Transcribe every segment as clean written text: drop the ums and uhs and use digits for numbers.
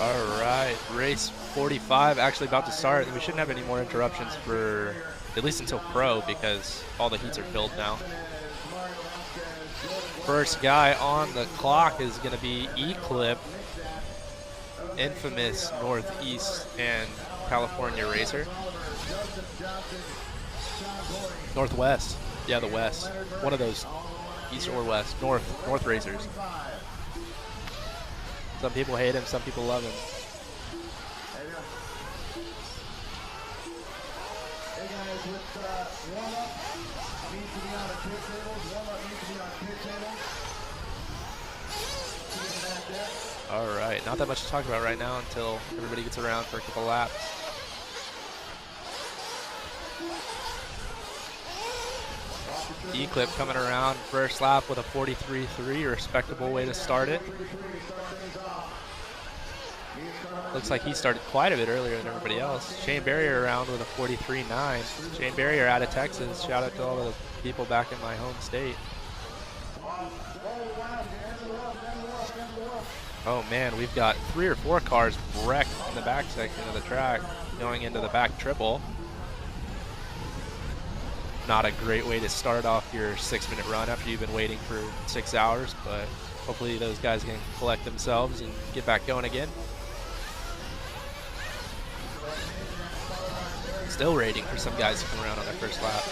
All right, race 45 actually about to start. We shouldn't have any more interruptions for at least until pro because all the heats are filled now. First guy on the clock is going to be E-Clip, infamous Northeast and California racer. Northwest, yeah, the West. One of those, East or West, North racers. Some people hate him, some people love him. Hey guys, with warm-up, needs to be on the pit tables. Warm-up needs to be on pit tables. All right, not that much to talk about right now until everybody gets around for a couple laps. E-Clip coming around first lap with a 43.3, respectable way to start it. Looks like he started quite a bit earlier than everybody else. Shane Barrier around with a 43.9. Shane Barrier out of Texas. Shout out to all the people back in my home state. Oh man, we've got 3 or 4 cars wrecked in the back section of the track going into the back triple. Not a great way to start off your 6-minute run after you've been waiting for 6 hours, but hopefully those guys can collect themselves and get back going again. Still waiting for some guys to come around on their first lap.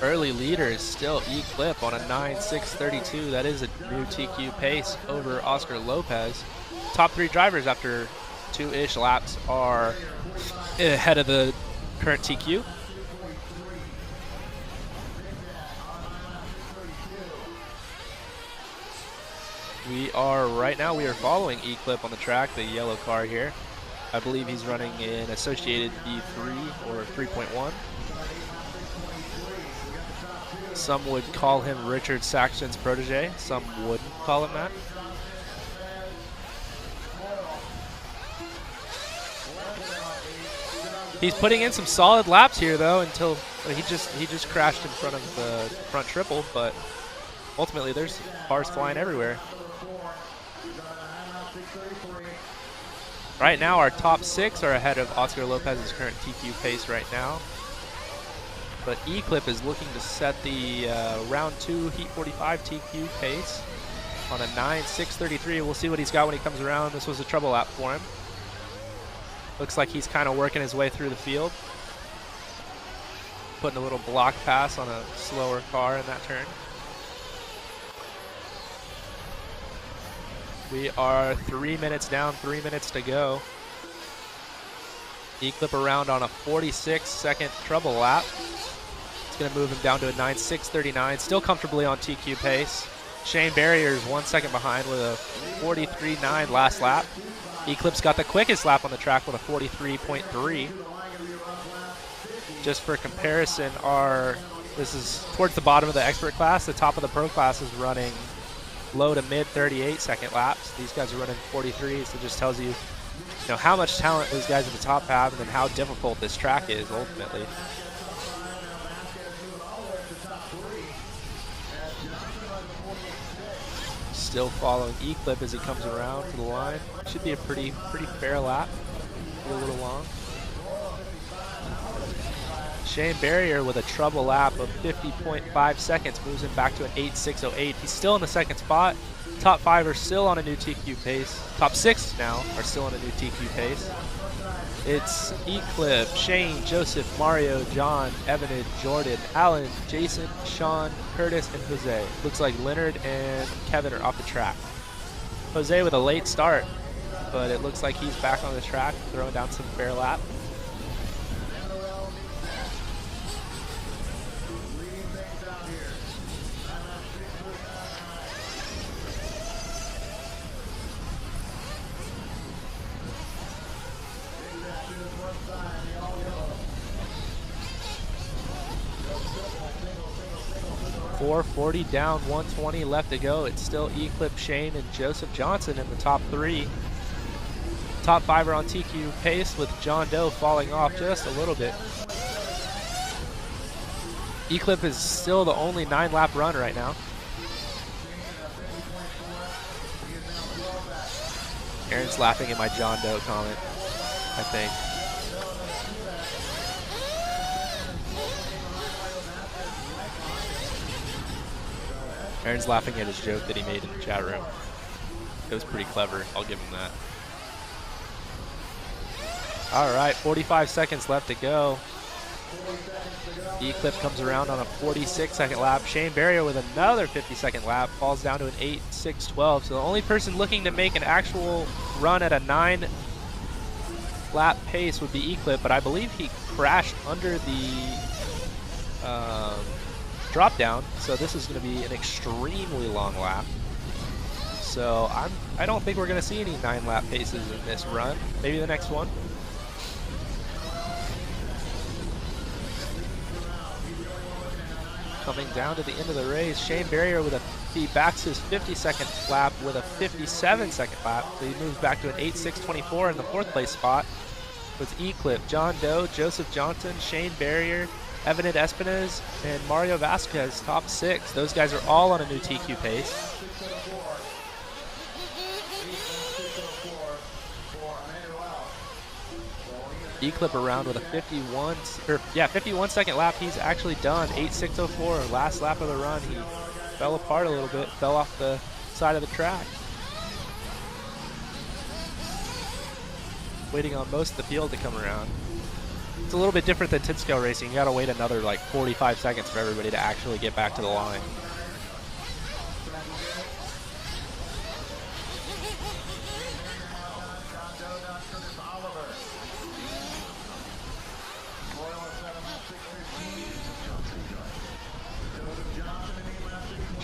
Early leader is still E-Clip on a 9.632. That is a new TQ pace over Oscar Lopez. Top 3 drivers after 2-ish laps are ahead of the current TQ. We are following E-Clip on the track, the yellow car here. I believe he's running in Associated V3 or 3.1. Some would call him Richard Saxton's protege. Some wouldn't call him that. He's putting in some solid laps here though until he just crashed in front of the front triple, but ultimately there's cars flying everywhere. Right now our top 6 are ahead of Oscar Lopez's current TQ pace right now. But E-Clip is looking to set the round 2 Heat 45 TQ pace on a 9.633. We'll see what he's got when he comes around. This was a trouble lap for him. Looks like he's kind of working his way through the field. Putting a little block pass on a slower car in that turn. We are 3 minutes down, 3 minutes to go. E-Clip around on a 46-second trouble lap. It's going to move him down to a 9.639, still comfortably on TQ pace. Shane Barrier is 1 second behind with a 43.9 last lap. E-Clip's got the quickest lap on the track with a 43.3. Just for comparison, this is towards the bottom of the expert class. The top of the pro class is running low to mid 38-second laps. These guys are running 43, so it just tells you, how much talent those guys at the top have and then how difficult this track is ultimately. Still following E-Clip as he comes around to the line. Should be a pretty fair lap. Be a little long. Shane Barrier with a trouble lap of 50.5 seconds moves him back to an 8.608. He's still in the second spot. Top 5 are still on a new TQ pace. Top 6 now are still on a new TQ pace. It's E-Clip, Shane, Joseph, Mario, John, Evan, Jordan, Alan, Jason, Sean, Curtis, and Jose. Looks like Leonard and Kevin are off the track. Jose with a late start, but it looks like he's back on the track, throwing down some fair lap. .440 down, 120 left to go. It's still E-Clip, Shane, and Joseph Johnson in the top 3. Top 5 are on TQ pace with Jon Doh falling off just a little bit. E-Clip is still the only 9-lap run right now. Aaron's laughing at my Jon Doh comment, I think. Aaron's laughing at his joke that he made in the chat room. It was pretty clever, I'll give him that. All right, 45 seconds left to go. E-Clip comes around on a 46-second lap. Shane Barrier with another 50-second lap falls down to an 8.612. So the only person looking to make an actual run at a 9-lap pace would be E-Clip, but I believe he crashed under the drop down. So this is going to be an extremely long lap. So I don't think we're going to see any 9-lap paces in this run. Maybe the next one. Coming down to the end of the race, Shane Barrier he backs his 52nd lap with a 57-second lap, so he moves back to an 8.624 in the 4th place spot. With E-Clip, Jon Doh, Joseph Johnson, Shane Barrier, Eivind Espenes, and Mario Vasquez, top 6. Those guys are all on a new TQ pace. E-Clip around with a 51-second lap. He's actually done 8.604. Last lap of the run, he fell apart a little bit, fell off the side of the track. Waiting on most of the field to come around. It's a little bit different than Tid-Scale racing. You got to wait another like 45 seconds for everybody to actually get back to the line.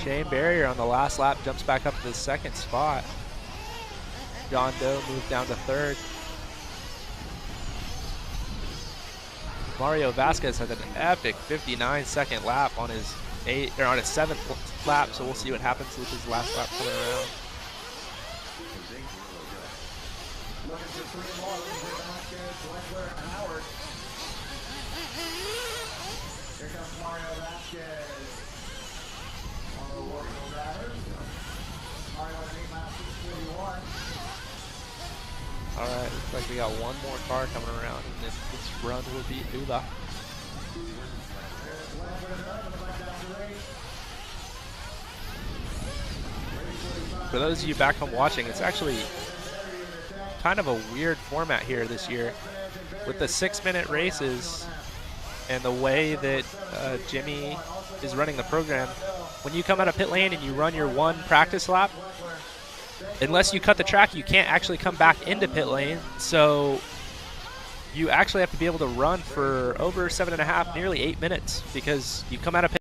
Shane Barrier on the last lap jumps back up to the 2nd spot. Jon Doh moved down to 3rd. Mario Vasquez has an epic 59-second lap on his 7th lap, so we'll see what happens with his last lap coming around. Looking for 3 more. Vasquez, Gleckler, and Howard. Here comes Mario Vasquez. All right, looks like we got one more car coming around, and this run will be Ula. For those of you back home watching, it's actually kind of a weird format here this year with the 6-minute races and the way that Jimmy is running the program. When you come out of pit lane and you run your 1 practice lap, unless you cut the track, you can't actually come back into pit lane. So you actually have to be able to run for over 7.5, nearly 8 minutes, because you come out of pit